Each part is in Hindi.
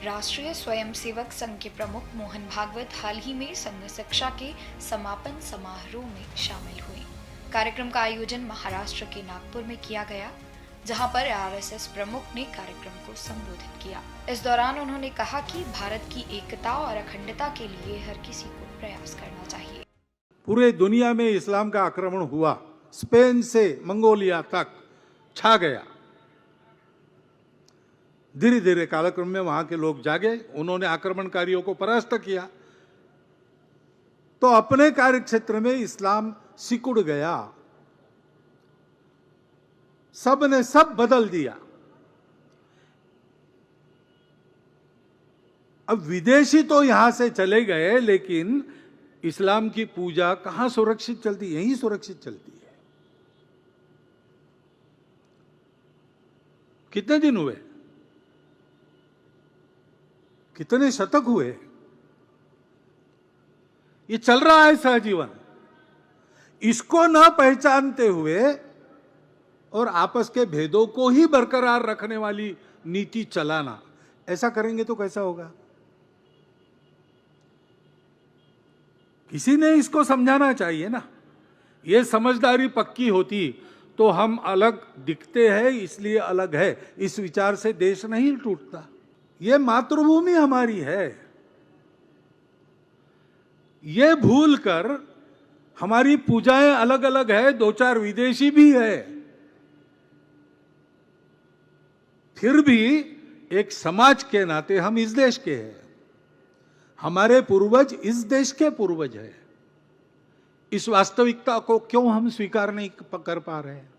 राष्ट्रीय स्वयंसेवक संघ के प्रमुख मोहन भागवत हाल ही में संघ शिक्षा के समापन समारोह में शामिल हुए। कार्यक्रम का आयोजन महाराष्ट्र के नागपुर में किया गया, जहां पर आरएसएस प्रमुख ने कार्यक्रम को संबोधित किया। इस दौरान उन्होंने कहा कि भारत की एकता और अखंडता के लिए हर किसी को प्रयास करना चाहिए। पूरे दुनिया में इस्लाम का आक्रमण हुआ, स्पेन से मंगोलिया तक छा गया। धीरे धीरे कालक्रम में वहां के लोग जागे, उन्होंने आक्रमणकारियों को परास्त किया, तो अपने कार्यक्षेत्र में इस्लाम सिकुड़ गया। सब ने सब बदल दिया। अब विदेशी तो यहां से चले गए, लेकिन इस्लाम की पूजा कहां सुरक्षित चलती? यहीं सुरक्षित चलती है। कितने दिन हुए, कितने शतक हुए, ये चल रहा है सहजीवन। इसको न पहचानते हुए और आपस के भेदों को ही बरकरार रखने वाली नीति चलाना, ऐसा करेंगे तो कैसा होगा? किसी ने इसको समझाना चाहिए ना। ये समझदारी पक्की होती तो हम अलग दिखते हैं इसलिए अलग है, इस विचार से देश नहीं टूटता। ये मातृभूमि हमारी है। ये भूल कर हमारी पूजाएं अलग अलग है, दो चार विदेशी भी है, फिर भी एक समाज के नाते हम इस देश के हैं। हमारे पूर्वज इस देश के पूर्वज हैं। इस वास्तविकता को क्यों हम स्वीकार नहीं कर पा रहे हैं?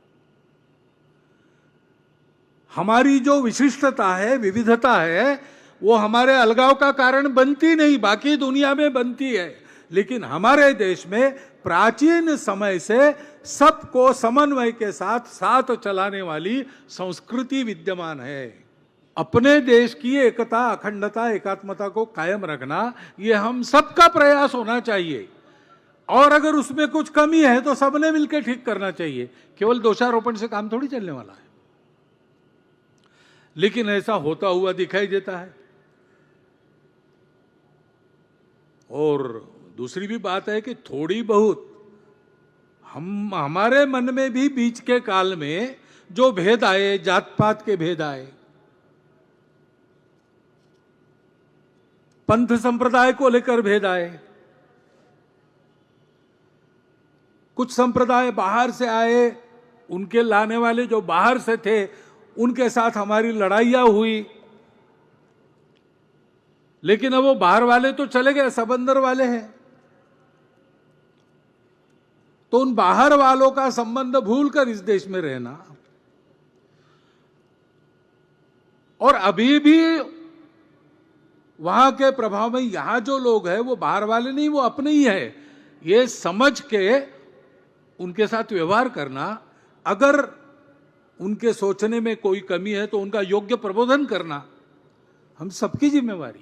हमारी जो विशिष्टता है, विविधता है, वो हमारे अलगाव का कारण बनती नहीं, बाकी दुनिया में बनती है। लेकिन हमारे देश में प्राचीन समय से सबको समन्वय के साथ साथ चलाने वाली संस्कृति विद्यमान है। अपने देश की एकता, अखंडता, एकात्मता को कायम रखना, ये हम सबका प्रयास होना चाहिए। और अगर उसमें कुछ कमी है तो सबने मिलकर ठीक करना चाहिए। केवल दोषारोपण से काम थोड़ी चलने वाला है। लेकिन ऐसा होता हुआ दिखाई देता है। और दूसरी भी बात है कि थोड़ी बहुत हमारे मन में भी बीच के काल में जो भेद आए, जात पात के भेद आए, पंथ संप्रदाय को लेकर भेद आए, कुछ संप्रदाय बाहर से आए, उनके लाने वाले जो बाहर से थे उनके साथ हमारी लड़ाइयां हुई। लेकिन अब वो बाहर वाले तो चले गए, सब अंदर वाले हैं। तो उन बाहर वालों का संबंध भूलकर इस देश में रहना, और अभी भी वहां के प्रभाव में यहां जो लोग हैं वो बाहर वाले नहीं, वो अपने ही है, ये समझ के उनके साथ व्यवहार करना। अगर उनके सोचने में कोई कमी है तो उनका योग्य प्रबोधन करना हम सबकी जिम्मेवारी है।